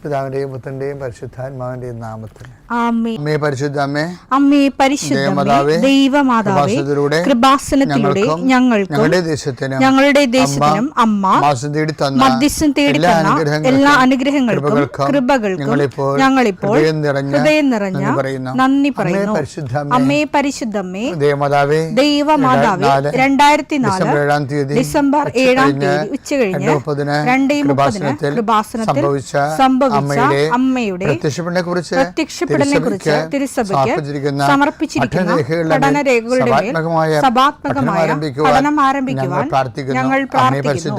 പിതാവിന്റെയും പുത്രന്റെയും പരിശുദ്ധാത്മാവിന്റെയും നാമത്തിൽ ആമേൻ. അമ്മേ പരിശുദ്ധ അമ്മേ, അമ്മേ പരിശുദ്ധ ദൈവമാതാവേ, കൃപാസനത്തിലൂടെ ഞങ്ങൾക്കും ഞങ്ങളുടെ ദേശത്തിനും അമ്മ മധ്യസ്ഥം തേടി തന്ന എല്ലാ അനുഗ്രഹങ്ങൾക്കും കൃപകൾക്കും ഞങ്ങളിപ്പോൾ ഹൃദയം നിറഞ്ഞ നന്ദി പറയുന്നു. അമ്മേ പരിശുദ്ധമ്മേ, ദൈവമാതാവേ, 2004 ഡിസംബർ 7 ഉച്ചകഴിഞ്ഞ് 2:30 കൃപാസനത്തിൽ സംഭവിച്ച അമ്മയുടെ പ്രത്യക്ഷപ്പെടലിനെ കുറിച്ച് തിരുസഭയ്ക്ക് സമർപ്പിച്ചിരിക്കുന്ന പഠനരേഖകളുടെ മേൽ സഭാത്മകമായ പഠനം ആരംഭിക്കുവാൻ ഞങ്ങൾ പ്രാർത്ഥിക്കുന്നു.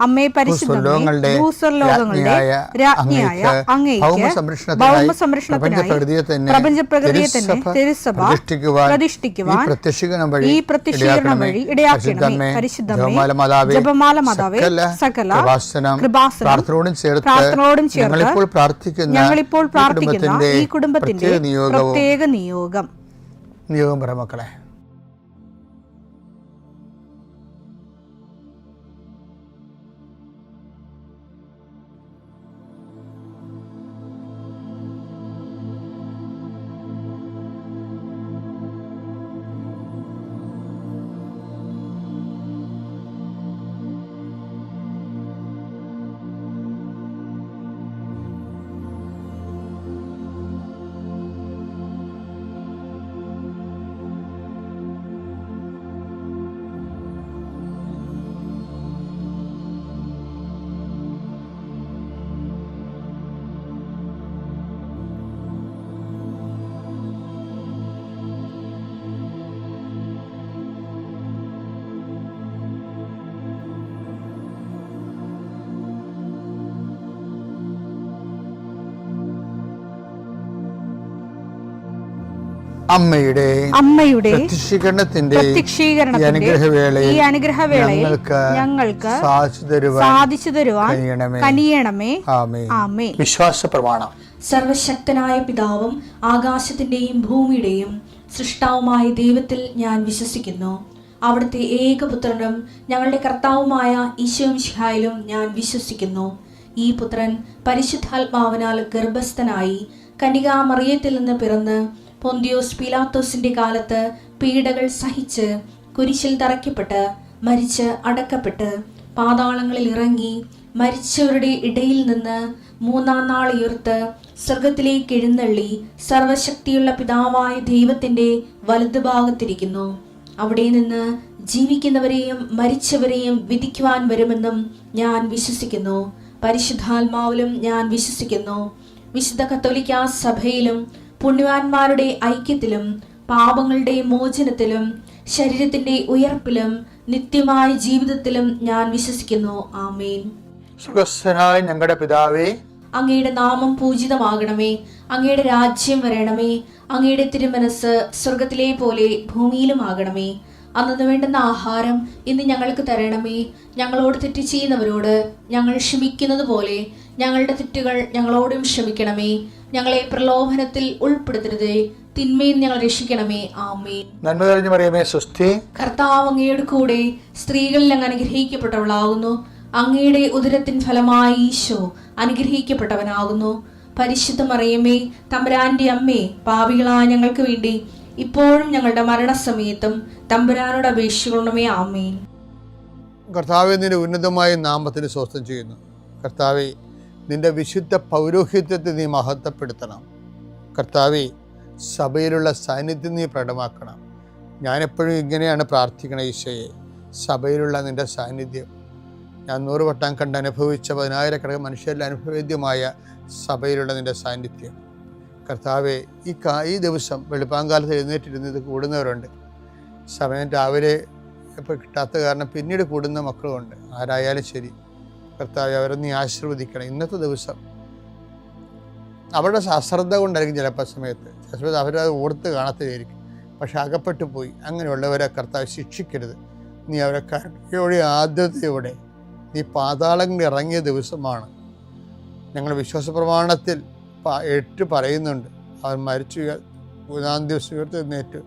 അമ്മേ പരിശുദ്ധമേ, ഭൂസ്വർലോകങ്ങളുടെ രാജ്ഞിയായ അങ്ങേയ്ക്ക് ഭൗമസംരക്ഷണത്തിനായി പ്രപഞ്ചപ്രകൃതിയെ തന്നെ തിരുസഭ പ്രതിഷ്ഠിക്കുവാൻ ഈ പ്രത്യക്ഷീകരണം വഴി ഇടയാക്കണമേ. പരിശുദ്ധമേ, ജപമാല മാതാവേ, സകല കൃപാസനം പ്രാർത്ഥനയോടും ചേർത്ത് ഞങ്ങളിപ്പോൾ പ്രാർത്ഥിക്കുന്ന ഈ കുടുംബത്തിന്റെ പ്രത്യേക നിയോഗം പറ മക്കളെ. അമ്മയുടെ പ്രത്യക്ഷീകരണത്തിന്റെ ഈ അനുഗ്രഹവേളയിൽ ഞങ്ങൾക്ക് സാധിച്ചു തരുവാൻ കനിയണമേ. ആമേൻ. വിശ്വാസ പ്രമാണം. സർവശക്തനായ പിതാവും ആകാശത്തിന്റെയും ഭൂമിയുടെയും സൃഷ്ടാവുമായ ദൈവത്തിൽ ഞാൻ വിശ്വസിക്കുന്നു. അവിടുത്തെ ഏകപുത്രനും ഞങ്ങളുടെ കർത്താവുമായ ഈശോ മിശിഹായിലും ഞാൻ വിശ്വസിക്കുന്നു. ഈ പുത്രൻ പരിശുദ്ധാത്മാവിനാൽ ഗർഭസ്ഥനായി കന്യകാമറിയത്തിൽ നിന്ന് പിറന്ന് പൊന്തിയോസ് പീലാത്തോസിന്റെ കാലത്ത് പീഡകൾ സഹിച്ച് കുരിശിൽ തറയ്ക്കപ്പെട്ട് മരിച്ച് അടക്കപ്പെട്ട് പാതാളങ്ങളിൽ ഇറങ്ങി മരിച്ചവരുടെ ഇടയിൽ നിന്ന് 3-ാം നാൾ ഉയർത്ത് സ്വർഗത്തിലേക്ക് എഴുന്നള്ളി സർവശക്തിയുള്ള പിതാവായ ദൈവത്തിന്റെ വലതുഭാഗത്തിരിക്കുന്നു. അവിടെ നിന്ന് ജീവിക്കുന്നവരെയും മരിച്ചവരെയും വിധിക്കുവാൻ വരുമെന്നും ഞാൻ വിശ്വസിക്കുന്നു. പരിശുദ്ധാത്മാവിലും ഞാൻ വിശ്വസിക്കുന്നു. വിശുദ്ധ കത്തോലിക്കാ സഭയിലും പുണ്യവാന്മാരുടെ ഐക്യത്തിലും പാപങ്ങളുടെ മോചനത്തിലും ശരീരത്തിന്റെ ഉയർപ്പിലും നിത്യമായ ജീവിതത്തിലും ഞാൻ വിശ്വസിക്കുന്നു. ആമേൻ. സുഖസ്ഥനായ ഞങ്ങളുടെ പിതാവേ, അങ്ങയുടെ നാമം പൂജിതമാകണമേ. അങ്ങയുടെ രാജ്യം വരണമേ. അങ്ങയുടെ തിരുമനസ് സ്വർഗത്തിലെ പോലെ ഭൂമിയിലും ആകണമേ. അന്നു വേണ്ടുന്ന ആഹാരം ഇന്ന് ഞങ്ങൾക്ക് തരണമേ. ഞങ്ങളോട് തെറ്റ് ചെയ്യുന്നവരോട് ഞങ്ങൾ ക്ഷമിക്കുന്നത് പോലെ ഞങ്ങളുടെ തെറ്റുകൾ ഞങ്ങളോടും ക്ഷമിക്കണമേ. ഞങ്ങളെ പ്രലോഭനത്തിൽ ഉൾപ്പെടുത്തരുതേ, തിന്മയിൽ ഞങ്ങൾ രക്ഷിക്കണമേ. ആമേൻ. നന്മ നിറഞ്ഞ മറിയമേ, സ്വസ്തി. കർത്താവ് അങ്ങയുടെ കൂടെ സ്ത്രീകളിൽ അങ്ങ് അനുഗ്രഹിക്കപ്പെട്ടവളാകുന്നു. അങ്ങയുടെ ഉദരത്തിൻ ഫലമായി ഈശോ അനുഗ്രഹിക്കപ്പെട്ടവനാകുന്നു. പരിശുദ്ധ മറിയമേ, തമ്പുരാന്റെ അമ്മേ, പാപികളായ ഞങ്ങൾക്ക് വേണ്ടി ഇപ്പോഴും ഞങ്ങളുടെ മരണസമയത്തും തമ്പുരാനോട് അപേക്ഷിക്കണമേ. ആമേൻ. കർത്താവേ, നിന്റെ ഉന്നതമായ നാമത്തിന് സ്വസ്ഥം ചെയ്യുന്നു. കർത്താവേ, നിന്റെ വിശുദ്ധ പൗരോഹിത്യത്തെ നീ മഹത്വപ്പെടുത്തണം. കർത്താവേ, സഭയിലുള്ള സാന്നിധ്യം നീ പ്രകടമാക്കണം. ഞാനെപ്പോഴും ഇങ്ങനെയാണ് പ്രാർത്ഥിക്കണം. ഈശോയെ, സഭയിലുള്ള നിന്റെ സാന്നിധ്യം ഞാൻ 100 വട്ടം കണ്ട് അനുഭവിച്ച 10,000 മനുഷ്യരിൽ അനുഭവേദ്യമായ സഭയിലുള്ള നിന്റെ സാന്നിധ്യം. കർത്താവെ, ഈ ദിവസം വെളുപ്പാങ്കാലത്ത് എഴുന്നേറ്റിരുന്നത് കൂടുന്നവരുണ്ട്. സമയം രാവിലെ ഇപ്പോൾ കിട്ടാത്ത കാരണം പിന്നീട് കൂടുന്ന മക്കളുമുണ്ട്. ആരായാലും ശരി കർത്താവെ, അവരെ നീ ആശീർവദിക്കണം. ഇന്നത്തെ ദിവസം അവരുടെ അശ്രദ്ധ കൊണ്ടായിരിക്കും ചിലപ്പോൾ സമയത്ത് അവരത് ഓർത്ത് കാണാത്തതായിരിക്കും. പക്ഷെ അകപ്പെട്ടു പോയി. അങ്ങനെയുള്ളവരെ കർത്താവ് ശിക്ഷിക്കരുത്. നീ അവരെ കരുണയോടെ ആദ്യതയോടെ നീ പാതാളങ്ങളിൽ ഇറങ്ങിയ ദിവസമാണ്. ഞങ്ങൾ വിശ്വാസ പ്രമാണത്തിൽ 8 പറയുന്നുണ്ട്. അവൻ മരിച്ചു 3-ാം ദിവസം ഉയർത്തെഴുന്നേറ്റ്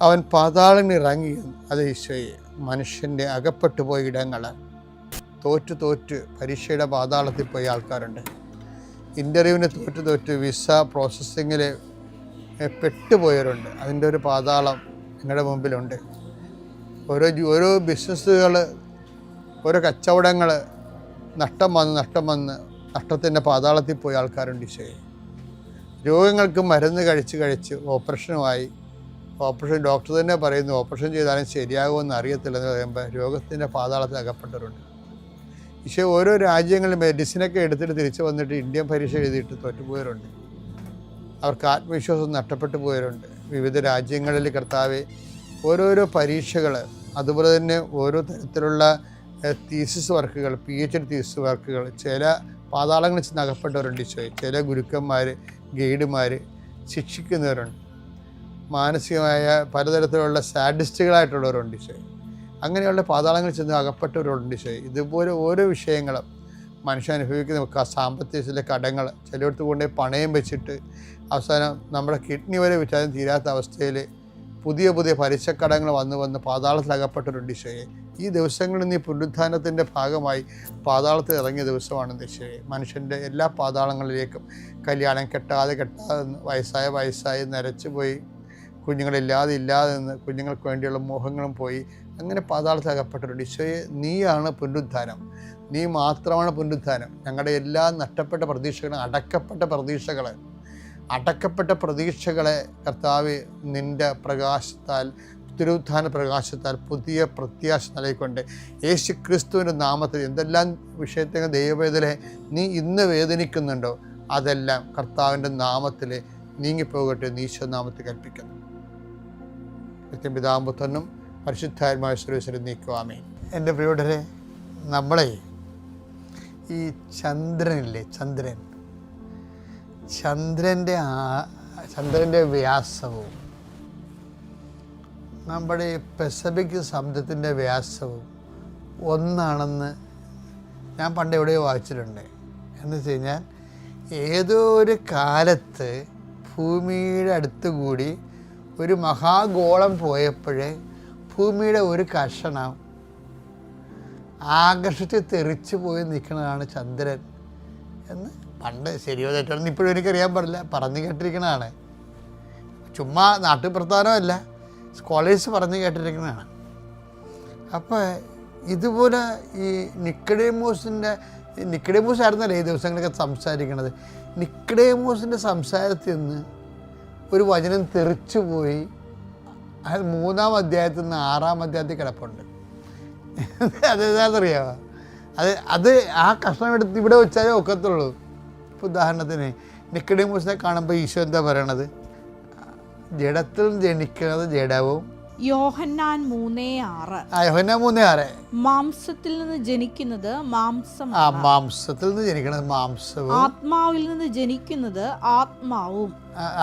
അവൻ പാതാളങ്ങളിൽ ഇറങ്ങിയെന്ന്. അത് ഈശോയെ, മനുഷ്യൻ്റെ അകപ്പെട്ടു പോയ ഇടങ്ങൾ തോറ്റ് പരീക്ഷയുടെ പാതാളത്തിൽ പോയ ആൾക്കാരുണ്ട്. ഇൻ്റർവ്യൂവിന് തോറ്റ് വിസ പ്രോസസ്സിങ്ങിൽ പെട്ടുപോയവരുണ്ട്. അതിൻ്റെ ഒരു പാതാളം നിങ്ങളുടെ മുമ്പിലുണ്ട്. ഓരോ ബിസിനസ്സുകൾ, ഓരോ കച്ചവടങ്ങൾ നഷ്ടം വന്ന് നഷ്ടത്തിൻ്റെ പാതാളത്തിൽ പോയ ആൾക്കാരുണ്ട്. ഈശോയെ, രോഗങ്ങൾക്ക് മരുന്ന് കഴിച്ച് ഓപ്പറേഷൻ ഡോക്ടർ തന്നെ പറയുന്നു ഓപ്പറേഷൻ ചെയ്താലും ശരിയാകുമെന്ന് അറിയത്തില്ലെന്ന് പറയുമ്പോൾ രോഗത്തിൻ്റെ പാതാളത്തിൽ അകപ്പെട്ടവരുണ്ട്. ഈശോ, ഓരോ രാജ്യങ്ങളിൽ മെഡിസിനൊക്കെ എടുത്തിട്ട് തിരിച്ചു വന്നിട്ട് ഇന്ത്യൻ പരീക്ഷ എഴുതിയിട്ട് തോറ്റുപോയവരുണ്ട്. അവർക്ക് ആത്മവിശ്വാസം നഷ്ടപ്പെട്ടു പോയവരുണ്ട്. വിവിധ രാജ്യങ്ങളിൽ കർത്താവെ ഓരോരോ പരീക്ഷകൾ, അതുപോലെ തന്നെ ഓരോ തരത്തിലുള്ള തീസിസ് വർക്കുകൾ, PhD തീസിസ് വർക്കുകൾ, ചില പാതാളങ്ങളിൽ ചെന്ന് അകപ്പെട്ടവരുണ്ട്. ഈശോയെ, ചില ഗുരുക്കന്മാർ, ഗൈഡുമാർ ശിക്ഷിക്കുന്നവരുണ്ട്. മാനസികമായ പലതരത്തിലുള്ള സാഡിസ്റ്റുകളായിട്ടുള്ളവരുണ്ട്. ഈശോയെ, അങ്ങനെയുള്ള പാതാളങ്ങളിൽ ചെന്ന് അകപ്പെട്ടവരുണ്ട്. ഈശോയെ, ഇതുപോലെ ഓരോ വിഷയങ്ങളും മനുഷ്യൻ അനുഭവിക്കുന്ന സാമ്പത്തിക ചില കടങ്ങൾ, ചിലയിടത്ത് കൊണ്ടുപോയി പണയം വെച്ചിട്ട് അവസാനം നമ്മുടെ കിഡ്നി വരെ വിറ്റാലും തീരാത്ത അവസ്ഥയിൽ പുതിയ പലിശക്കടങ്ങൾ വന്ന് പാതാളത്തിൽ അകപ്പെട്ടവരുണ്ട്. ഈശോയെ, ഈ ദിവസങ്ങളിൽ നീ പുനരുത്ഥാനത്തിൻ്റെ ഭാഗമായി പാതാളത്തിൽ ഇറങ്ങിയ ദിവസമാണ് ഈശോയെ. മനുഷ്യൻ്റെ എല്ലാ പാതാളങ്ങളിലേക്കും, കല്യാണം കെട്ടാതെ വയസ്സായി നരച്ചു പോയി, കുഞ്ഞുങ്ങളില്ലാതെ നിന്ന് കുഞ്ഞുങ്ങൾക്ക് വേണ്ടിയുള്ള മോഹങ്ങളും പോയി, അങ്ങനെ പാതാളത്തിൽ അകപ്പെട്ടവരുണ്ട്. ഈശോയെ, നീയാണ് പുനരുത്ഥാനം, നീ മാത്രമാണ് പുനരുത്ഥാനം. ഞങ്ങളുടെ എല്ലാ നഷ്ടപ്പെട്ട പ്രതീക്ഷകളും, അടക്കപ്പെട്ട പ്രതീക്ഷകളെ കർത്താവ് നിൻ്റെ പ്രകാശത്താൽ, തിരുവുത്ഥാന പ്രകാശത്താൽ പുതിയ പ്രത്യാശ നൽകിക്കൊണ്ട് യേശു ക്രിസ്തുവിൻ്റെ നാമത്തിൽ എന്തെല്ലാം വിഷയത്തെ ദൈവവേദനെ നീ ഇന്ന് വേദനിക്കുന്നുണ്ടോ അതെല്ലാം കർത്താവിൻ്റെ നാമത്തിൽ നീങ്ങിപ്പോകട്ടെ, ഈശോ നാമത്തിൽ കൽപ്പിക്കുന്നു. പിതാമ്പുത്രനും പരിശുദ്ധാത്മാവായ സർവ്വേശ്വരൻ നീക്കുവാമേ. എൻ്റെ പ്രിയപ്പെട്ടവരെ, നമ്മളെ ഈ ചന്ദ്രനില്ലേ, ചന്ദ്രൻ്റെ വ്യാസവും നമ്മുടെ പസഫിക് സമുദ്രത്തിൻ്റെ വ്യാസവും ഒന്നാണെന്ന് ഞാൻ പണ്ട് എവിടെയോ വായിച്ചിട്ടുണ്ട്. എന്ന് വെച്ച് കഴിഞ്ഞാൽ ഏതോ ഒരു കാലത്ത് ഭൂമിയുടെ അടുത്തുകൂടി ഒരു മഹാഗോളം പോയപ്പോഴേ ഭൂമിയുടെ ഒരു കഷണം ആകർഷിച്ച് തെറിച്ചു പോയി നിൽക്കുന്നതാണ് ചന്ദ്രൻ എന്ന് പണ്ട് ശരിയോ തെറ്റാണെന്ന് ഇപ്പോഴും എനിക്കറിയാൻ പാടില്ല, പറഞ്ഞു കേട്ടിരിക്കുന്നതാണ്. ചുമ്മാ നാട്ടുപ്രധാനമല്ല, സ്കോളേഴ്സ് പറഞ്ഞു കേട്ടിരിക്കുന്നതാണ്. അപ്പോൾ ഇതുപോലെ ഈ നിക്കഡേമോസ് ആയിരുന്നല്ലേ ഈ ദിവസങ്ങളൊക്കെ സംസാരിക്കണത്. നിക്കഡേമോസിൻ്റെ സംസാരത്തിൽ നിന്ന് ഒരു വചനം തെറിച്ചു പോയി. അത് 3-ാം അധ്യായത്തിൽ നിന്ന് 6-ാം അധ്യായത്തിൽ കിടപ്പുണ്ട്. അതെന്താണെന്നറിയാമോ? അത് ആ കഷ്ണം എടുത്ത് ഇവിടെ വെച്ചാലേ ഒക്കത്തുള്ളൂ. ഇപ്പോൾ ഉദാഹരണത്തിന് നിക്കഡേമോസിനെ കാണുമ്പോൾ ഈശോ എന്താ പറയണത്? ജഡത്തിൽ ജനിക്കുന്നത് ജഡവും, യോഹന്നാൻ 3:6 മാംസത്തിൽ നിന്ന് ജനിക്കുന്നത് മാംസവും, മാംസത്തിൽ നിന്ന് ജനിക്കുന്നത് മാംസവും, ആത്മാവിൽ നിന്ന് ജനിക്കുന്നത് ആത്മാവും,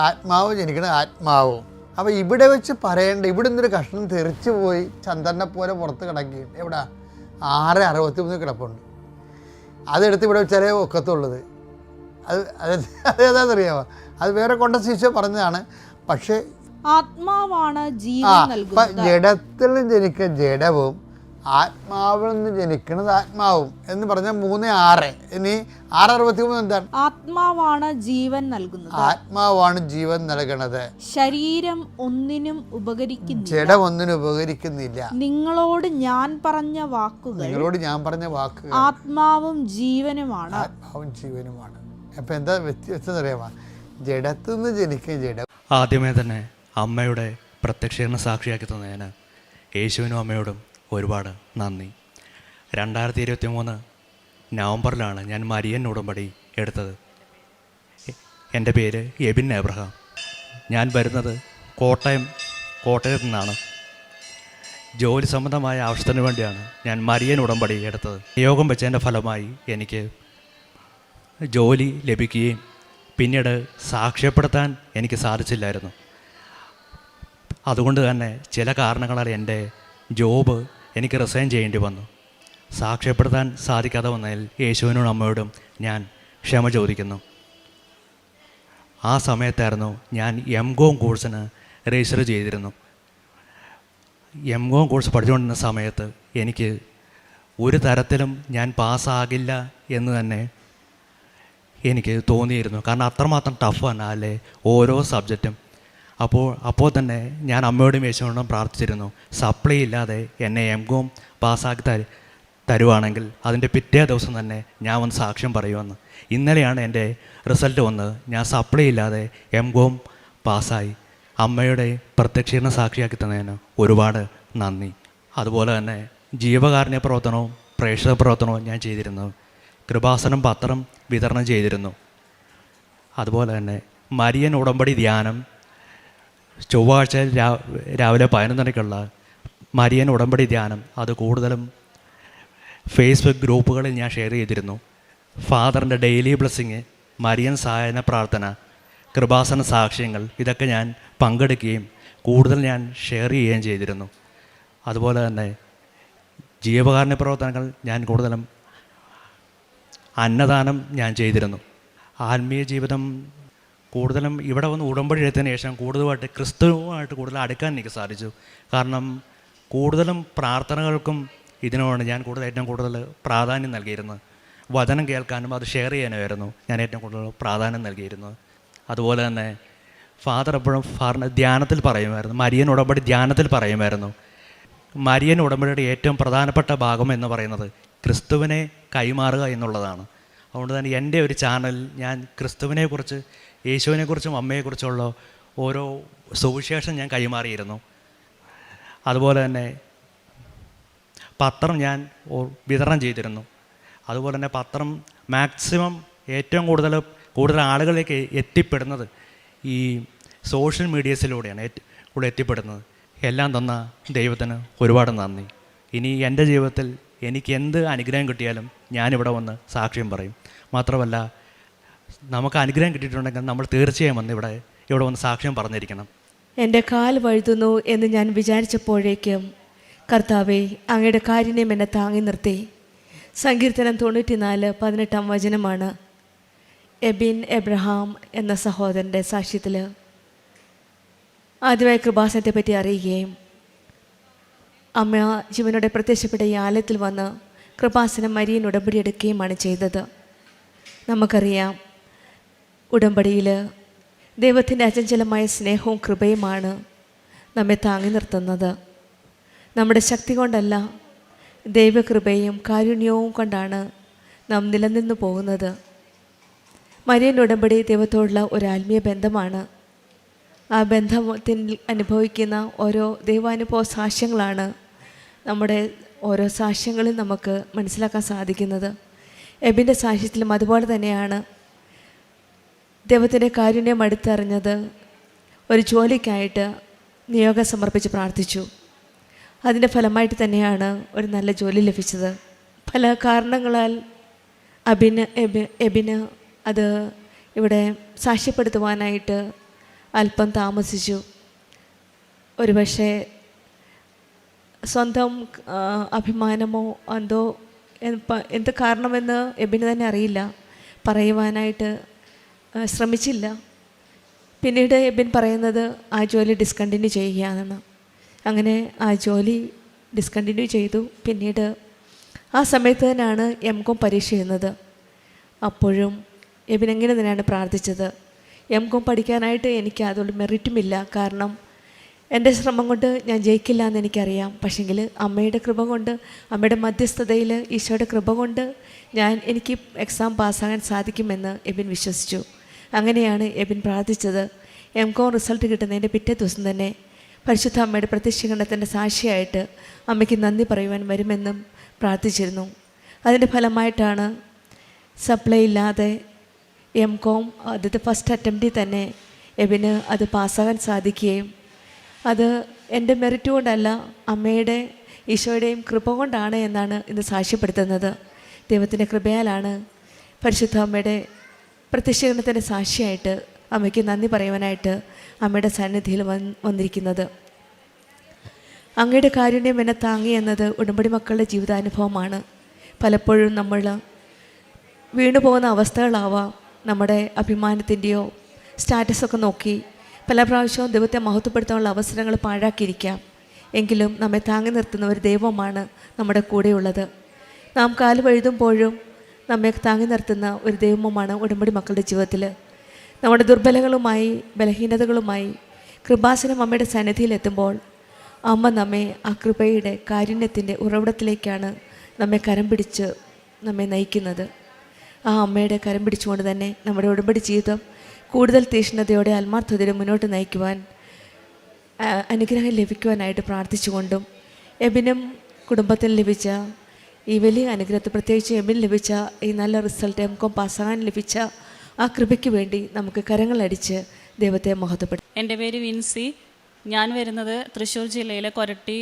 ആത്മാവ് ജനിക്കുന്നത് ആത്മാവും. അപ്പോൾ ഇവിടെ വെച്ച് പറയേണ്ട, ഇവിടെ നിന്നൊരു കഷ്ണം തെറിച്ചു പോയി ചന്ദ്രനെ പോലെ പുറത്ത് കിടക്കുകയും എവിടെ 6:63 കിടപ്പുണ്ട്. അതെടുത്ത് ഇവിടെ വെച്ചാലേ ഒക്കത്തുള്ളത്. അതേതാണെന്നറിയാമോ? അത് വേറെ കോണ്ടക്സ്റ്റ് പറഞ്ഞതാണ്. പക്ഷേ ആത്മാവാണ് ജീവൻ നൽകുന്നത്. ജഡത്തിൽ നിന്ന് ജനിക്കുന്ന ജഡവും ആത്മാവിൽ നിന്ന് ജനിക്കുന്നത് ആത്മാവും എന്ന് പറഞ്ഞാൽ 3:6. ഇനി 6:63 എന്താണ്? ആത്മാവാണ് ജീവൻ നൽകുന്നത്. ആത്മാവാണ് ജീവൻ നൽകണത്. ശരീരം ഒന്നിനും ഉപകരിക്കുന്നില്ല, ജഡം ഒന്നിനും ഉപകരിക്കുന്നില്ല. നിങ്ങളോട് ഞാൻ പറഞ്ഞ വാക്കുകൾ ആത്മാവും ജീവനുമാണ്. അപ്പം എന്താ വ്യത്യാസം അറിയാമോ? ജഡത്തിൽ നിന്ന് ജനിക്കുന്ന ജഡം. ആദ്യമേ തന്നെ അമ്മയുടെ പ്രത്യക്ഷീകരണ സാക്ഷിയാക്കി തന്നതിന് യേശുവിനും അമ്മയോടും ഒരുപാട് നന്ദി. 2023 നവംബറിലാണ് ഞാൻ മരിയൻ ഉടമ്പടി എടുത്തത്. എൻ്റെ പേര് എബിൻ എബ്രഹാം. ഞാൻ വരുന്നത് കോട്ടയത്ത് നിന്നാണ്. ജോലി സംബന്ധമായ ആവശ്യത്തിന് വേണ്ടിയാണ് ഞാൻ മരിയൻ ഉടമ്പടി എടുത്തത്. നിയോഗം വെച്ചതിൻ്റെ ഫലമായി എനിക്ക് ജോലി ലഭിക്കുകയും പിന്നീട് സാക്ഷ്യപ്പെടുത്താൻ എനിക്ക് സാധിച്ചില്ലായിരുന്നു. അതുകൊണ്ട് തന്നെ ചില കാരണങ്ങളാൽ എൻ്റെ ജോബ് എനിക്ക് റിസൈൻ ചെയ്യേണ്ടി വന്നു. സാക്ഷ്യപ്പെടുത്താൻ സാധിക്കാതെ വന്നതിൽ യേശുവിനോടും അമ്മയോടും ഞാൻ ക്ഷമ ചോദിക്കുന്നു. ആ സമയത്തായിരുന്നു ഞാൻ MCOM കോഴ്സിന് രജിസ്റ്റർ ചെയ്തിരുന്നു. MCOM കോഴ്സ് പഠിച്ചുകൊണ്ടിരുന്ന സമയത്ത് എനിക്ക് ഒരു തരത്തിലും ഞാൻ പാസ്സാകില്ല എന്ന് തന്നെ എനിക്ക് തോന്നിയിരുന്നു. കാരണം അത്രമാത്രം ടഫാണ് അല്ലേ ഓരോ സബ്ജക്റ്റും. അപ്പോൾ തന്നെ ഞാൻ അമ്മയോടും യേശുവോടും പ്രാർത്ഥിച്ചിരുന്നു, സപ്ലൈ ഇല്ലാതെ എന്നെ എം.കോം പാസ്സാക്കി തരുവാണെങ്കിൽ അതിൻ്റെ പിറ്റേ ദിവസം തന്നെ ഞാൻ വന്ന് സാക്ഷ്യം പറയുമെന്ന്. ഇന്നലെയാണ് എൻ്റെ റിസൾട്ട് വന്നത്. ഞാൻ സപ്ലൈ ഇല്ലാതെ എം.കോം പാസ്സായി. അമ്മയുടെ പ്രത്യക്ഷീകരണ സാക്ഷിയാക്കി തന്നതിന് ഒരുപാട് നന്ദി. അതുപോലെ തന്നെ ജീവകാരുണ്യ പ്രവർത്തനവും പ്രേക്ഷക പ്രവർത്തനവും ഞാൻ ചെയ്തിരുന്നു. കൃപാസനം പത്രം വിതരണം ചെയ്തിരുന്നു. അതുപോലെ തന്നെ മരിയൻ ഉടമ്പടി ധ്യാനം ചൊവ്വാഴ്ച രാവിലെ 11:30 മരിയൻ ഉടമ്പടി ധ്യാനം അത് കൂടുതലും ഫേസ്ബുക്ക് ഗ്രൂപ്പുകളിൽ ഞാൻ ഷെയർ ചെയ്തിരുന്നു. ഫാദറിൻ്റെ ഡെയിലി ബ്ലെസ്സിങ്, മരിയൻ സഹായന പ്രാർത്ഥന, കൃപാസന സാക്ഷ്യങ്ങൾ ഇതൊക്കെ ഞാൻ പങ്കെടുക്കുകയും കൂടുതൽ ഞാൻ ഷെയർ ചെയ്യുകയും ചെയ്തിരുന്നു. അതുപോലെ തന്നെ ജീവകാരുണ്യ പ്രവർത്തനങ്ങൾ ഞാൻ കൂടുതലും അന്നദാനം ഞാൻ ചെയ്തിരുന്നു. ആത്മീയ ജീവിതം കൂടുതലും ഇവിടെ വന്ന് ഉടമ്പടി എടുത്തതിന് ശേഷം കൂടുതലായിട്ട് ക്രിസ്തുവുമായിട്ട് കൂടുതൽ അടുക്കാൻ എനിക്ക് സാധിച്ചു. കാരണം കൂടുതലും പ്രാർത്ഥനകൾക്കും ഇതിനോട് ഞാൻ ഏറ്റവും കൂടുതൽ പ്രാധാന്യം നൽകിയിരുന്നത്. വചനം കേൾക്കാനും അത് ഷെയർ ചെയ്യാനുമായിരുന്നു ഞാൻ ഏറ്റവും കൂടുതൽ പ്രാധാന്യം നൽകിയിരുന്നത്. അതുപോലെ തന്നെ ഫാദർ എപ്പോഴും ധ്യാനത്തിൽ പറയുമായിരുന്നു, മരിയൻ ഉടമ്പടി ധ്യാനത്തിൽ പറയുമായിരുന്നു, മരിയൻ ഉടമ്പടിയുടെ ഏറ്റവും പ്രധാനപ്പെട്ട ഭാഗം എന്ന് പറയുന്നത് ക്രിസ്തുവിനെ കൈമാറുക എന്നുള്ളതാണ്. അതുകൊണ്ട് തന്നെ എൻ്റെ ഒരു ചാനൽ ഞാൻ ക്രിസ്തുവിനെക്കുറിച്ച്, യേശുവിനെക്കുറിച്ചും അമ്മയെക്കുറിച്ചുള്ള ഓരോ സുവിശേഷം ഞാൻ കൈമാറിയിരുന്നു. അതുപോലെ തന്നെ പത്രം ഞാൻ വിതരണം ചെയ്തിരുന്നു. അതുപോലെ തന്നെ പത്രം മാക്സിമം ഏറ്റവും കൂടുതൽ ആളുകളിലേക്ക് എത്തിപ്പെടുന്നത് ഈ സോഷ്യൽ മീഡിയസിലൂടെയാണ് കൂടുതൽ എത്തിപ്പെടുന്നത്. എല്ലാം തന്ന ദൈവത്തിന് ഒരുപാട് നന്ദി. ഇനി എൻ്റെ ജീവിതത്തിൽ എനിക്ക് എന്ത് അനുഗ്രഹം കിട്ടിയാലും ഞാനിവിടെ വന്ന് സാക്ഷ്യം പറയും. മാത്രമല്ല നമുക്ക് അനുഗ്രഹം കിട്ടിയിട്ടുണ്ടെങ്കിൽ നമ്മൾ തീർച്ചയായും വന്ന് ഇവിടെ വന്ന് സാക്ഷ്യം പറഞ്ഞിരിക്കണം. എൻ്റെ കാൽ വഴുതുന്നു എന്ന് ഞാൻ വിചാരിച്ചപ്പോഴേക്കും കർത്താവേ, അങ്ങയുടെ കാരുണ്യം എന്നെ താങ്ങി നിർത്തി. സങ്കീർത്തനം 94:18 വചനമാണ്. എബിൻ എബ്രഹാം എന്ന സഹോദരൻ്റെ സാക്ഷ്യത്തിൽ ആദ്യമായി കൃപാസനത്തെ പറ്റി അറിയുകയും അമ്മ ജീവനോടെ പ്രത്യക്ഷപ്പെട്ട ഈ ആലയത്തിൽ വന്ന് കൃപാസനം മരിയൻ ഉടമ്പടി എടുക്കുകയുമാണ് ചെയ്തത്. നമുക്കറിയാം, ഉടമ്പടിയിൽ ദൈവത്തിൻ്റെ അചഞ്ചലമായ സ്നേഹവും കൃപയുമാണ് നമ്മെ താങ്ങി നിർത്തുന്നത്. നമ്മുടെ ശക്തി കൊണ്ടല്ല, ദൈവകൃപയും കാരുണ്യവും കൊണ്ടാണ് നാം നിലനിന്നു പോകുന്നത്. മരിയൻ ഉടമ്പടി ദൈവത്തോടുള്ള ഒരു ആത്മീയ ബന്ധമാണ്. ആ ബന്ധത്തിൽ അനുഭവിക്കുന്ന ഓരോ ദൈവാനുഭവ സാക്ഷ്യങ്ങളാണ് നമ്മുടെ ഓരോ സാക്ഷ്യങ്ങളിൽ നമുക്ക് മനസ്സിലാക്കാൻ സാധിക്കുന്നത്. എബിൻ്റെ സാക്ഷ്യത്തിലും അതുപോലെ തന്നെയാണ്. ദൈവത്തിൻ്റെ കാരുണ്യം അടുത്തറിഞ്ഞത് ഒരു ജോലിക്കായിട്ട് നിയോഗം സമർപ്പിച്ച് പ്രാർത്ഥിച്ചു. അതിൻ്റെ ഫലമായിട്ട് തന്നെയാണ് ഒരു നല്ല ജോലി ലഭിച്ചത്. പല കാരണങ്ങളാൽ എബിന് അത് ഇവിടെ സാക്ഷ്യപ്പെടുത്തുവാനായിട്ട് അല്പം താമസിച്ചു. ഒരുപക്ഷെ സ്വന്തം അഭിമാനമോ എന്ത് കാരണമെന്ന് എബിന് തന്നെ അറിയില്ല, പറയുവാനായിട്ട് ശ്രമിച്ചില്ല. പിന്നീട് എബിൻ പറയുന്നത് ആ ജോലി ഡിസ്കണ്ടിന്യൂ ചെയ്യുകയാണെന്ന്. അങ്ങനെ ആ ജോലി ഡിസ്കണ്ടിന്യൂ ചെയ്തു. പിന്നീട് ആ സമയത്ത് തന്നെയാണ് എം.കോം പരീക്ഷ എഴുതുന്നത്. അപ്പോഴും എബിൻ എങ്ങനെ തന്നെയാണ് പ്രാർത്ഥിച്ചത്, എം.കോം പഠിക്കാനായിട്ട് എനിക്ക് അതുകൊണ്ട് മെറിറ്റുമില്ല, കാരണം എൻ്റെ ശ്രമം കൊണ്ട് ഞാൻ ജയിക്കില്ല എന്ന് എനിക്കറിയാം. പക്ഷെങ്കിൽ അമ്മയുടെ കൃപ കൊണ്ട്, അമ്മയുടെ മധ്യസ്ഥതയിൽ ഈശോയുടെ കൃപ കൊണ്ട് എനിക്ക് എക്സാം പാസ്സാകാൻ സാധിക്കുമെന്ന് എബിൻ വിശ്വസിച്ചു. അങ്ങനെയാണ് എബിൻ പ്രാർത്ഥിച്ചത്. എം.കോം റിസൾട്ട് കിട്ടുന്നതിൻ്റെ പിറ്റേ ദിവസം തന്നെ പരിശുദ്ധ അമ്മയുടെ പ്രത്യക്ഷീകരണത്തിൻ്റെ സാക്ഷിയായിട്ട് അമ്മയ്ക്ക് നന്ദി പറയുവാൻ വരുമെന്നും പ്രാർത്ഥിച്ചിരുന്നു. അതിൻ്റെ ഫലമായിട്ടാണ് സപ്ലൈ ഇല്ലാതെ എം.കോം ആദ്യത്തെ ഫസ്റ്റ് അറ്റംപ്റ്റിൽ തന്നെ എബിന് അത് പാസ്സാകാൻ സാധിക്കുകയും അത് എൻ്റെ മെറിറ്റ് കൊണ്ടല്ല, അമ്മയുടെ ഈശോയുടെയും കൃപ കൊണ്ടാണ് എന്നാണ് ഇന്ന് സാക്ഷ്യപ്പെടുത്തുന്നത്. ദൈവത്തിൻ്റെ കൃപയാലാണ് പരിശുദ്ധ അമ്മയുടെ പ്രത്യക്ഷീകരണത്തിൻ്റെ സാക്ഷിയായിട്ട് അമ്മയ്ക്ക് നന്ദി പറയുവാനായിട്ട് അമ്മയുടെ സന്നിധിയിൽ വന്നിരിക്കുന്നത്. അങ്ങയുടെ കാരുണ്യം എന്നെ താങ്ങി എന്നത് ഉടമ്പടി മക്കളുടെ ജീവിതാനുഭവമാണ്. പലപ്പോഴും നമ്മൾ വീണു പോകുന്ന അവസ്ഥകളാവാം. നമ്മുടെ അഭിമാനത്തിൻ്റെയോ സ്റ്റാറ്റസൊക്കെ നോക്കി പല പ്രാവശ്യവും ദൈവത്തെ മഹത്വപ്പെടുത്താനുള്ള അവസരങ്ങൾ പാഴാക്കിയിരിക്കാം. എങ്കിലും നമ്മെ താങ്ങി നിർത്തുന്ന ഒരു ദൈവമാണ് നമ്മുടെ കൂടെയുള്ളത്. നാം കാല് വഴുതുമ്പോഴും നമ്മെ താങ്ങി നിർത്തുന്ന ഒരു ദൈവമാണ് ഉടമ്പടി മക്കളുടെ ജീവിതത്തിൽ. നമ്മുടെ ദുർബലങ്ങളുമായി ബലഹീനതകളുമായി കൃപാസനം അമ്മയുടെ സന്നിധിയിലെത്തുമ്പോൾ അമ്മ നമ്മെ ആ കൃപയുടെ കാരുണ്യത്തിൻ്റെ ഉറവിടത്തിലേക്കാണ് നമ്മെ കരം പിടിച്ച് നമ്മെ നയിക്കുന്നത്. ആ അമ്മയുടെ കരം പിടിച്ചുകൊണ്ട് തന്നെ നമ്മുടെ ഉടമ്പടി ജീവിതം കൂടുതൽ തീക്ഷ്ണതയോടെ ആത്മാർത്ഥതയോടെ മുന്നോട്ട് നയിക്കുവാൻ അനുഗ്രഹം ലഭിക്കുവാനായിട്ട് പ്രാർത്ഥിച്ചുകൊണ്ടും എബിനും കുടുംബത്തിന് ലഭിച്ച ഈ വലിയ അനുഗ്രഹത്തെ, പ്രത്യേകിച്ച് എബിന് ലഭിച്ച ഈ നല്ല റിസൾട്ട്, എംകോം പാസ്സാകാൻ ലഭിച്ച ആ കൃപയ്ക്ക് വേണ്ടി നമുക്ക് കരങ്ങളടിച്ച് ദൈവത്തെ മഹത്വപ്പെടും. എൻ്റെ പേര് വിൻസി. ഞാൻ വരുന്നത് തൃശ്ശൂർ ജില്ലയിലെ കൊരട്ടി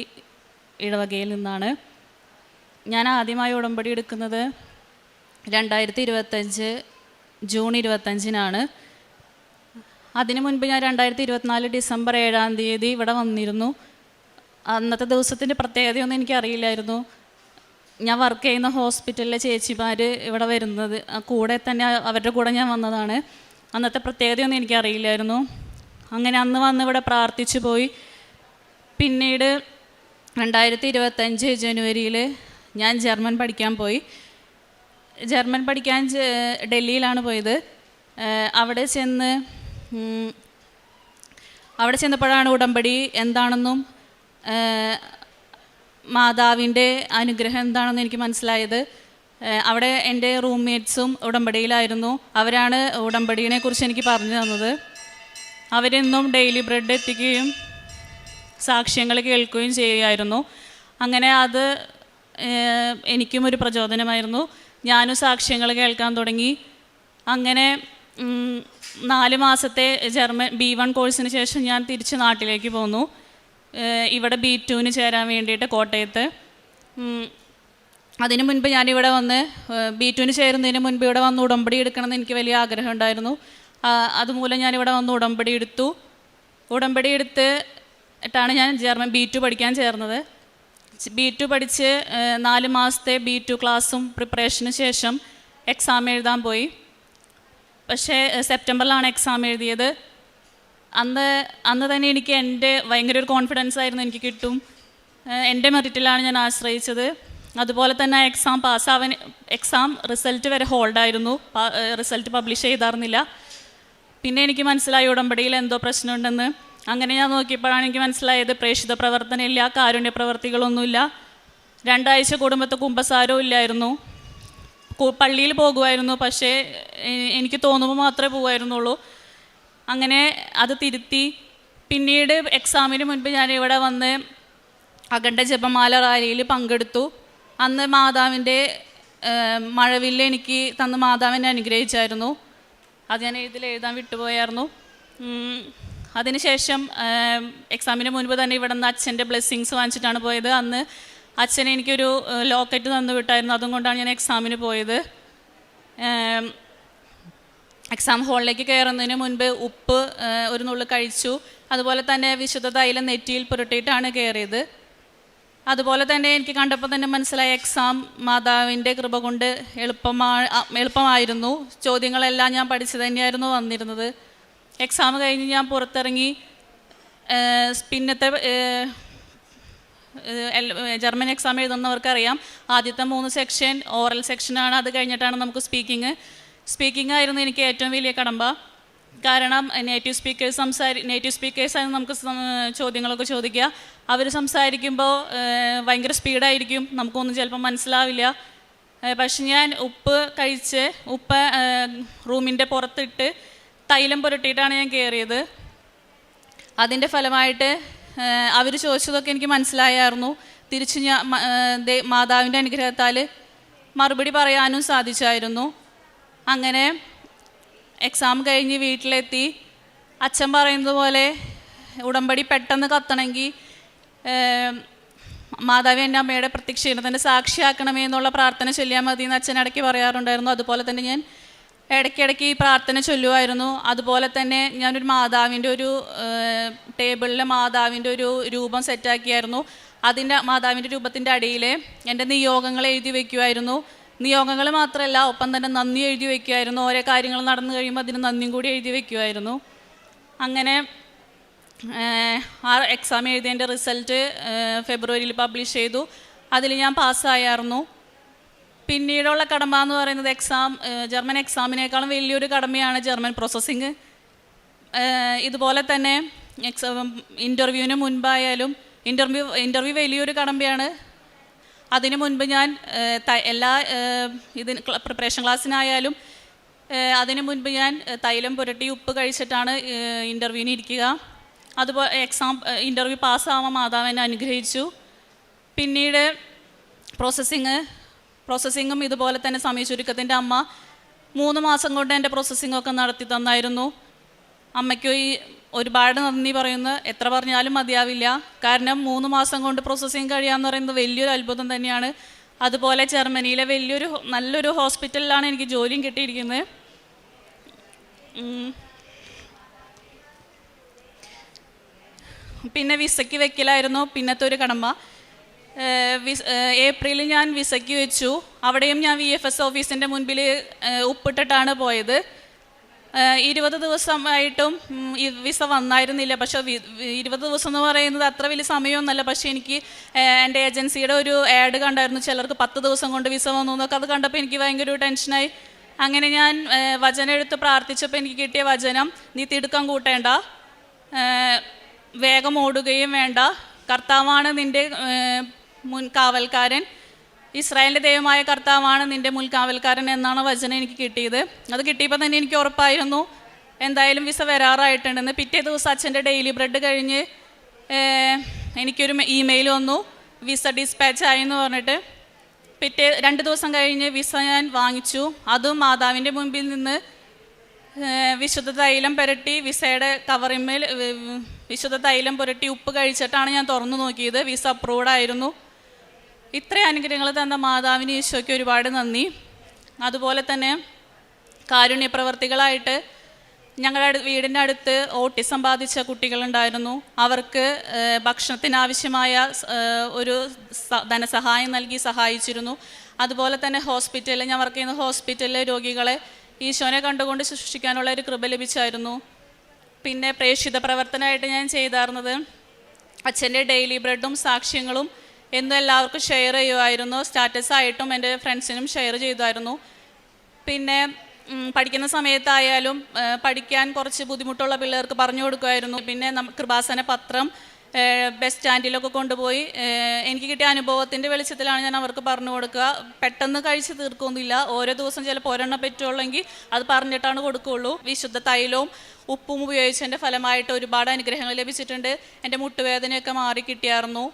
ഇടവകയിൽ നിന്നാണ്. ഞാൻ ആദ്യമായി ഉടമ്പടി എടുക്കുന്നത് 2025 ജൂൺ 25-നാണ്. അതിനു മുൻപ് ഞാൻ 2024 ഡിസംബർ 7-ാം തീയതി ഇവിടെ വന്നിരുന്നു. അന്നത്തെ ദിവസത്തിൻ്റെ പ്രത്യേകതയൊന്നും എനിക്കറിയില്ലായിരുന്നു. ഞാൻ വർക്ക് ചെയ്യുന്ന ഹോസ്പിറ്റലിലെ ചേച്ചിമാർ ഇവിടെ വരുന്നത് കൂടെ തന്നെ, അവരുടെ കൂടെ ഞാൻ വന്നതാണ്. അന്നത്തെ പ്രത്യേകതയൊന്നും എനിക്കറിയില്ലായിരുന്നു. അങ്ങനെ അന്ന് വന്ന് ഇവിടെ പ്രാർത്ഥിച്ചു പോയി. പിന്നീട് 2025 ജനുവരിയിൽ ഞാൻ ജർമ്മൻ പഠിക്കാൻ പോയി. ജർമ്മൻ പഠിക്കാൻ ഡൽഹിയിലാണ് പോയത്. അവിടെ ചെന്നപ്പോഴാണ് ഉടമ്പടി എന്താണെന്നും മാതാവിൻ്റെ അനുഗ്രഹം എന്താണെന്ന് എനിക്ക് മനസ്സിലായത്. അവിടെ എൻ്റെ റൂംമേറ്റ്സും ഉടമ്പടിയിലായിരുന്നു. അവരാണ് ഉടമ്പടിയെ കുറിച്ച് എനിക്ക് പറഞ്ഞു തന്നത്. അവരെന്നും ഡെയിലി ബ്രെഡ് എത്തിക്കുകയും സാക്ഷ്യങ്ങൾ കേൾക്കുകയും ചെയ്യുമായിരുന്നു. അങ്ങനെ അത് എനിക്കും ഒരു പ്രചോദനമായിരുന്നു. ഞാനും സാക്ഷ്യങ്ങൾ കേൾക്കാൻ തുടങ്ങി. അങ്ങനെ 4 മാസത്തെ ജർമ്മൻ B1 കോഴ്സിന് ശേഷം ഞാൻ തിരിച്ച് നാട്ടിലേക്ക് പോന്നു. ഇവിടെ B2-ന് ചേരാൻ വേണ്ടിയിട്ട് കോട്ടയത്ത്. അതിനു മുൻപ് ഞാനിവിടെ വന്ന് B2-ന് ചേരുന്നതിന് മുൻപ് ഇവിടെ വന്ന് ഉടമ്പടി എടുക്കണമെന്ന് എനിക്ക് വലിയ ആഗ്രഹം ഉണ്ടായിരുന്നു. അതുമൂലം ഞാനിവിടെ വന്ന് ഉടമ്പടി എടുത്തു. ഉടമ്പടി എടുത്തിട്ടാണ് ഞാൻ ജർമ്മൻ B2 പഠിക്കാൻ ചേർന്നത്. B2 പഠിച്ച് 4 മാസത്തെ B2 ക്ലാസ്സും പ്രിപ്പറേഷന് ശേഷം എക്സാം എഴുതാൻ പോയി. പക്ഷേ സെപ്റ്റംബറിലാണ് എക്സാം എഴുതിയത്. അന്ന് തന്നെ എനിക്ക് എൻ്റെ ഭയങ്കര ഒരു കോൺഫിഡൻസ് ആയിരുന്നു, എനിക്ക് കിട്ടും. എൻ്റെ മെറിറ്റിലാണ് ഞാൻ ആശ്രയിച്ചത്. അതുപോലെ തന്നെ എക്സാം റിസൾട്ട് വരെ ഹോൾഡായിരുന്നു. Result publish ചെയ്തായിരുന്നില്ല. പിന്നെ എനിക്ക് മനസ്സിലായി ഉടമ്പടിയിൽ എന്തോ പ്രശ്നമുണ്ടെന്ന്. അങ്ങനെ ഞാൻ നോക്കിയപ്പോഴാണ് എനിക്ക് മനസ്സിലായത് പ്രേക്ഷിത പ്രവർത്തനമില്ല, കാരുണ്യ പ്രവർത്തികളൊന്നുമില്ല. 2 ആഴ്ച കുടുംബത്തെ കുമ്പസാരവും ഇല്ലായിരുന്നു. പള്ളിയിൽ പോകുമായിരുന്നു, പക്ഷേ എനിക്ക് തോന്നുമ്പോൾ മാത്രമേ പോകുമായിരുന്നുള്ളൂ. അങ്ങനെ അത് തിരുത്തി. പിന്നീട് എക്സാമിന് മുൻപ് ഞാൻ ഇവിടെ വന്ന് അഖണ്ഡ ജപമാല റാലിയിൽ പങ്കെടുത്തു. അന്ന് മാതാവിൻ്റെ മഴവില്ല് എനിക്ക് തന്ന് മാതാവിനെ അനുഗ്രഹിച്ചായിരുന്നു. അത് ഞാൻ എഴുതാൻ വിട്ടുപോയായിരുന്നു. അതിനുശേഷം എക്സാമിന് മുൻപ് തന്നെ ഇവിടെ നിന്ന് അച്ഛൻ്റെ ബ്ലെസ്സിങ്സ് വാങ്ങിച്ചിട്ടാണ് പോയത്. അന്ന് അച്ഛൻ എനിക്കൊരു ലോക്കറ്റ് തന്നു വിട്ടായിരുന്നു. അതും കൊണ്ടാണ് ഞാൻ എക്സാമിന് പോയത്. എക്സാം ഹാളിലേക്ക് കയറുന്നതിന് മുൻപ് ഉപ്പ് ഒരു നുള്ളു കഴിച്ചു. അതുപോലെ തന്നെ വിശുദ്ധ തൈലം നെറ്റിയിൽ പുരട്ടിയിട്ടാണ് കയറിയത്. അതുപോലെ തന്നെ എനിക്ക് കണ്ടപ്പോൾ തന്നെ മനസ്സിലായ എക്സാം മാതാവിൻ്റെ കൃപ കൊണ്ട് എളുപ്പമായിരുന്നു. ചോദ്യങ്ങളെല്ലാം ഞാൻ പഠിച്ചു തന്നെയായിരുന്നു വന്നിരുന്നത്. എക്സാം കഴിഞ്ഞ് ഞാൻ പുറത്തിറങ്ങി. പിന്നത്തെ ജർമ്മൻ എക്സാം എഴുതുന്നവർക്കറിയാം, ആദ്യത്തെ 3 സെക്ഷൻ ഓറൽ സെക്ഷനാണ്. അത് കഴിഞ്ഞിട്ടാണ് നമുക്ക് സ്പീക്കിംഗ് ആയിരുന്നു എനിക്ക് ഏറ്റവും വലിയ കടമ്പ. കാരണം നേറ്റീവ് സ്പീക്കേഴ്സാണ് നമുക്ക് ചോദ്യങ്ങളൊക്കെ ചോദിക്കുക. അവർ സംസാരിക്കുമ്പോൾ ഭയങ്കര സ്പീഡായിരിക്കും, നമുക്കൊന്നും ചിലപ്പോൾ മനസ്സിലാവില്ല. പക്ഷെ ഞാൻ ഉപ്പ് കഴിച്ച് റൂമിൻ്റെ പുറത്തിട്ട് തൈലം പുരട്ടിയിട്ടാണ് ഞാൻ കയറിയത്. അതിൻ്റെ ഫലമായിട്ട് അവർ ചോദിച്ചതൊക്കെ എനിക്ക് മനസ്സിലായായിരുന്നു. തിരിച്ച് ഞാൻ മാതാവിൻ്റെ അനുഗ്രഹത്താൽ മറുപടി പറയാനും സാധിച്ചായിരുന്നു. അങ്ങനെ എക്സാം കഴിഞ്ഞ് വീട്ടിലെത്തി. അച്ഛൻ പറയുന്നത് പോലെ ഉടമ്പടി പെട്ടെന്ന് കത്തണമെങ്കിൽ മാതാവി എൻ്റെ അമ്മയുടെ പ്രത്യക്ഷീകരണത്തിൻ്റെ സാക്ഷിയാക്കണമേ എന്നുള്ള പ്രാർത്ഥന ചൊല്ലിയാൽ മതി എന്ന് അച്ഛൻ ഇടയ്ക്ക് പറയാറുണ്ടായിരുന്നു. അതുപോലെ തന്നെ ഞാൻ ഇടയ്ക്കിടയ്ക്ക് ഈ പ്രാർത്ഥന ചൊല്ലുമായിരുന്നു. അതുപോലെ തന്നെ ഞാനൊരു മാതാവിൻ്റെ ഒരു ടേബിളിൽ മാതാവിൻ്റെ ഒരു രൂപം സെറ്റാക്കിയായിരുന്നു. മാതാവിൻ്റെ രൂപത്തിൻ്റെ അടിയിൽ എൻ്റെ നിയോഗങ്ങൾ എഴുതി വയ്ക്കുമായിരുന്നു. നിയോഗങ്ങൾ മാത്രമല്ല, ഒപ്പം തന്നെ നന്ദി എഴുതി വയ്ക്കുമായിരുന്നു. ഓരോ കാര്യങ്ങൾ നടന്നു കഴിയുമ്പോൾ അതിന് നന്ദിയും കൂടി എഴുതി വയ്ക്കുമായിരുന്നു. അങ്ങനെ ആ എക്സാം എഴുതിയതിൻ്റെ റിസൾട്ട് ഫെബ്രുവരിയിൽ പബ്ലിഷ് ചെയ്തു. അതിൽ ഞാൻ പാസ്സായായിരുന്നു. പിന്നീടുള്ള കടമ എന്ന് പറയുന്നത് ജർമ്മൻ എക്സാമിനേക്കാളും വലിയൊരു കടമയാണ് ജർമ്മൻ പ്രോസസ്സിങ്. ഇതുപോലെ തന്നെ ഇൻ്റർവ്യൂവിന് മുൻപായാലും ഇൻ്റർവ്യൂ വലിയൊരു കടമ്പയാണ്. അതിനു മുൻപ് ഞാൻ എല്ലാ പ്രിപ്പറേഷൻ ക്ലാസ്സിനായാലും അതിനു മുൻപ് ഞാൻ തൈലം പുരട്ടി ഉപ്പ് കഴിച്ചിട്ടാണ് ഇൻ്റർവ്യൂവിന് ഇരിക്കുക. അതുപോലെ ഇൻ്റർവ്യൂ പാസ്സാവാൻ മാതാവ് എന്നെ അനുഗ്രഹിച്ചു. പിന്നീട് പ്രോസസ്സിങ്ങും ഇതുപോലെ തന്നെ സമയ ചുരുക്കത്തിൻ്റെ അമ്മ 3 മാസം കൊണ്ട് എൻ്റെ പ്രോസസ്സിങ്ങൊക്കെ നടത്തി തന്നായിരുന്നു. അമ്മയ്ക്ക് ഒരുപാട് നന്ദി പറയുന്നു, എത്ര പറഞ്ഞാലും മതിയാവില്ല. കാരണം 3 മാസം കൊണ്ട് പ്രോസസ്സിങ് കഴിയാന്ന് പറയുന്നത് വലിയൊരു അത്ഭുതം തന്നെയാണ്. അതുപോലെ ജർമ്മനിയിലെ നല്ലൊരു ഹോസ്പിറ്റലിലാണ് എനിക്ക് ജോലിയും കിട്ടിയിരിക്കുന്നത്. പിന്നെ വിസയ്ക്ക് വെക്കലായിരുന്നു പിന്നത്തെ ഒരു കടമ്പ. ഏപ്രിലിൽ ഞാൻ വിസയ്ക്ക് വെച്ചു. അവിടെയും ഞാൻ VFS ഓഫീസിൻ്റെ മുൻപിൽ ഒപ്പിട്ടിട്ടാണ് പോയത്. 20 ദിവസമായിട്ടും വിസ വന്നായിരുന്നില്ല. പക്ഷേ 20 ദിവസം എന്ന് പറയുന്നത് അത്ര വലിയ സമയമൊന്നുമല്ല. പക്ഷേ എനിക്ക് എൻ്റെ ഏജൻസിയുടെ ഒരു ആഡ് കണ്ടായിരുന്നു, ചിലർക്ക് 10 ദിവസം കൊണ്ട് വിസ വന്നു എന്നൊക്കെ. അത് കണ്ടപ്പോൾ എനിക്ക് ഭയങ്കര ഒരു ടെൻഷനായി. അങ്ങനെ ഞാൻ വചനം എടുത്ത് പ്രാർത്ഥിച്ചപ്പോൾ എനിക്ക് കിട്ടിയ വചനം, നീ തിടുക്കം കൂട്ടേണ്ട, വേഗം ഓടുകയും വേണ്ട, കർത്താവാണ് നിൻ്റെ മുൻകാവൽക്കാരൻ, ഇസ്രായേലിൻ്റെ ദൈവമായ കർത്താവാണ് നിൻ്റെ മുൻകാവൽക്കാരൻ എന്നാണ് വചനം എനിക്ക് കിട്ടിയത്. അത് കിട്ടിയപ്പോൾ തന്നെ എനിക്ക് ഉറപ്പായിരുന്നു എന്തായാലും വിസ വരാറായിട്ടുണ്ടെന്ന്. പിറ്റേ ദിവസം അച്ഛൻ്റെ ഡെയിലി ബ്രെഡ് കഴിഞ്ഞ് എനിക്കൊരു ഇമെയിൽ വന്നു, വിസ ഡിസ്പാച്ച് ആയി എന്ന് പറഞ്ഞിട്ട്. 2 ദിവസം കഴിഞ്ഞ് വിസ ഞാൻ വാങ്ങിച്ചു. അതും മാതാവിൻ്റെ മുൻപിൽ നിന്ന് വിശുദ്ധ തൈലം പുരട്ടി, വിസയുടെ കവറിന്മേൽ വിശുദ്ധ തൈലം പുരട്ടി ഉപ്പ് കഴിച്ചിട്ടാണ് ഞാൻ തുറന്നു നോക്കിയത്. വിസ അപ്രൂവ്ഡ് ആയിരുന്നു. ഇത്രയും അനുഗ്രഹങ്ങൾ തന്ന മാതാവിന് ഈശോയ്ക്ക് ഒരുപാട് നന്ദി. അതുപോലെ തന്നെ കാരുണ്യപ്രവർത്തികളായിട്ട് ഞങ്ങളുടെ വീടിൻ്റെ അടുത്ത് ഓട്ടിസം ബാധിച്ച കുട്ടികളുണ്ടായിരുന്നു. അവർക്ക് ഭക്ഷണത്തിനാവശ്യമായ ഒരു ധനസഹായം നൽകി സഹായിച്ചിരുന്നു. അതുപോലെ തന്നെ ഞാൻ വർക്ക് ചെയ്യുന്ന ഹോസ്പിറ്റലിലെ രോഗികളെ ഈശോനെ കണ്ടുകൊണ്ട് ശുശ്രൂഷിക്കാനുള്ള ഒരു കൃപ ലഭിച്ചായിരുന്നു. പിന്നെ പ്രേക്ഷിത പ്രവർത്തനമായിട്ട് ഞാൻ ചെയ്തായിരുന്നത് അച്ഛൻ്റെ ഡെയിലി ബ്രെഡും സാക്ഷ്യങ്ങളും എന്നും എല്ലാവർക്കും ഷെയർ ചെയ്യുമായിരുന്നു. സ്റ്റാറ്റസായിട്ടും എൻ്റെ ഫ്രണ്ട്സിനും ഷെയർ ചെയ്തായിരുന്നു. പിന്നെ പഠിക്കുന്ന സമയത്തായാലും പഠിക്കാൻ കുറച്ച് ബുദ്ധിമുട്ടുള്ള പിള്ളേർക്ക് പറഞ്ഞു കൊടുക്കുമായിരുന്നു. പിന്നെ കൃപാസന പത്രം ബസ് സ്റ്റാൻഡിലൊക്കെ കൊണ്ടുപോയി എനിക്ക് കിട്ടിയ അനുഭവത്തിൻ്റെ വെളിച്ചത്തിലാണ് ഞാൻ അവർക്ക് പറഞ്ഞു കൊടുക്കുക. പെട്ടെന്ന് കഴിച്ച് തീർക്കൊന്നുമില്ല. ഓരോ ദിവസം ചിലപ്പോൾ ഒരെണ്ണം പറ്റുള്ളെങ്കിൽ അത് പറഞ്ഞിട്ടാണ് കൊടുക്കുകയുള്ളൂ. വിശുദ്ധ തൈലവും ഉപ്പും ഉപയോഗിച്ചതിൻ്റെ ഫലമായിട്ട് ഒരുപാട് അനുഗ്രഹങ്ങൾ ലഭിച്ചിട്ടുണ്ട്. എൻ്റെ മുട്ടുവേദനയൊക്കെ മാറി കിട്ടിയായിരുന്നു.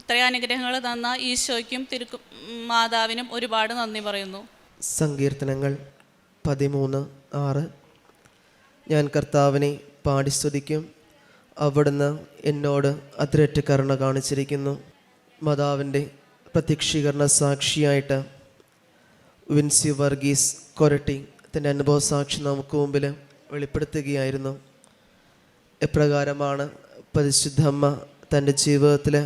ഇത്രയും അനുഗ്രഹങ്ങൾ തന്ന ഈശോയ്ക്കും മാതാവിനും ഒരുപാട് നന്ദി പറയുന്നു. സങ്കീർത്തനങ്ങൾ 13:6. ഞാൻ കർത്താവിനെ പാടി സ്തുതിക്കും, അവിടുന്ന് എന്നോട് അതിരറ്റ കരുണ കാണിച്ചിരിക്കുന്നു. മാതാവിൻ്റെ പ്രത്യക്ഷീകരണ സാക്ഷിയായിട്ട് വിൻസി വർഗീസ് കൊരട്ടി തൻ്റെ അനുഭവ സാക്ഷി നമുക്ക് മുമ്പിൽ വെളിപ്പെടുത്തുകയായിരുന്നു. എപ്രകാരമാണ് പരിശുദ്ധമ്മ തൻ്റെ ജീവിതത്തിൽ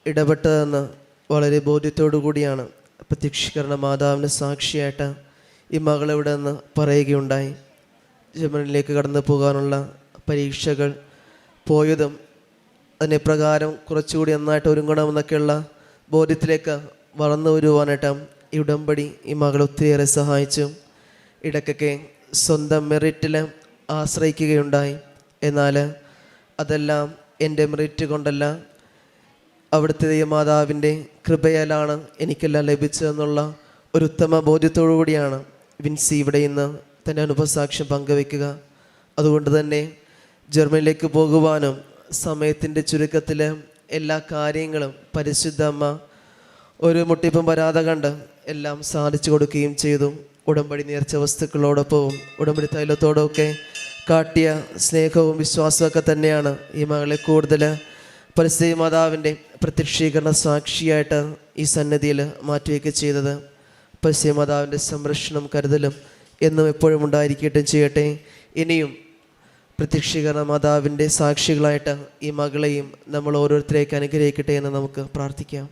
ഇടപെട്ടതെന്ന് വളരെ ബോധ്യത്തോടു കൂടിയാണ് പ്രത്യക്ഷീകരണ മാതാവിൻ്റെ സാക്ഷിയായിട്ട് ഈ മകളിവിടെ നിന്ന് പറയുകയുണ്ടായി. ജർമ്മനിലേക്ക് കടന്നു പോകാനുള്ള പരീക്ഷകൾ പോയതും അതിനെ പ്രകാരം കുറച്ചുകൂടി നന്നായിട്ട് ഒരുങ്ങണമെന്നൊക്കെയുള്ള ബോധ്യത്തിലേക്ക് വളർന്നു വരുവാനായിട്ട് ഈ ഉടമ്പടി ഈ മകളെ ഒത്തിരിയേറെ സഹായിച്ചു. ഇടയ്ക്കൊക്കെ സ്വന്തം മെറിറ്റിൽ ആശ്രയിക്കുകയുണ്ടായി. എന്നാൽ അതെല്ലാം എൻ്റെ മെറിറ്റ് കൊണ്ടല്ല, അവിടുത്തെ ദൈവമാതാവിൻ്റെ കൃപയാലാണ് എനിക്കെല്ലാം ലഭിച്ചതെന്നുള്ള ഒരു ഉത്തമ ബോധ്യത്തോടു കൂടിയാണ് വിൻസി ഇവിടെ ഇന്ന് തൻ്റെ അനുഭവസാക്ഷ്യം പങ്കുവയ്ക്കുക. അതുകൊണ്ട് തന്നെ ജർമ്മനിലേക്ക് പോകുവാനും സമയത്തിൻ്റെ ചുരുക്കത്തിൽ എല്ലാ കാര്യങ്ങളും പരിശുദ്ധ അമ്മ ഒരു മുട്ടിപ്പും വരാതെ കണ്ട് എല്ലാം സാധിച്ചു കൊടുക്കുകയും ചെയ്തു. ഉടമ്പടി നേർച്ച വസ്തുക്കളോടൊപ്പവും ഉടമ്പടി തൈലത്തോടൊക്കെ കാട്ടിയ സ്നേഹവും വിശ്വാസമൊക്കെ തന്നെയാണ് ഈ മകളെ കൂടുതൽ പരിസ്ഥിതി മാതാവിൻ്റെ പ്രത്യക്ഷീകരണ സാക്ഷിയായിട്ട് ഈ സന്നിധിയിൽ മാറ്റുകയൊക്കെ ചെയ്തത്. പരിസ്ഥിതി മാതാവിൻ്റെ സംരക്ഷണം കരുതലും എന്നും എപ്പോഴും ഉണ്ടായിരിക്കട്ടെ ചെയ്യട്ടെ. ഇനിയും പ്രത്യക്ഷീകരണ മാതാവിൻ്റെ സാക്ഷികളായിട്ട് ഈ മകളെയും നമ്മൾ ഓരോരുത്തരേക്ക് അനുഗ്രഹിക്കട്ടെ എന്ന് നമുക്ക് പ്രാർത്ഥിക്കാം.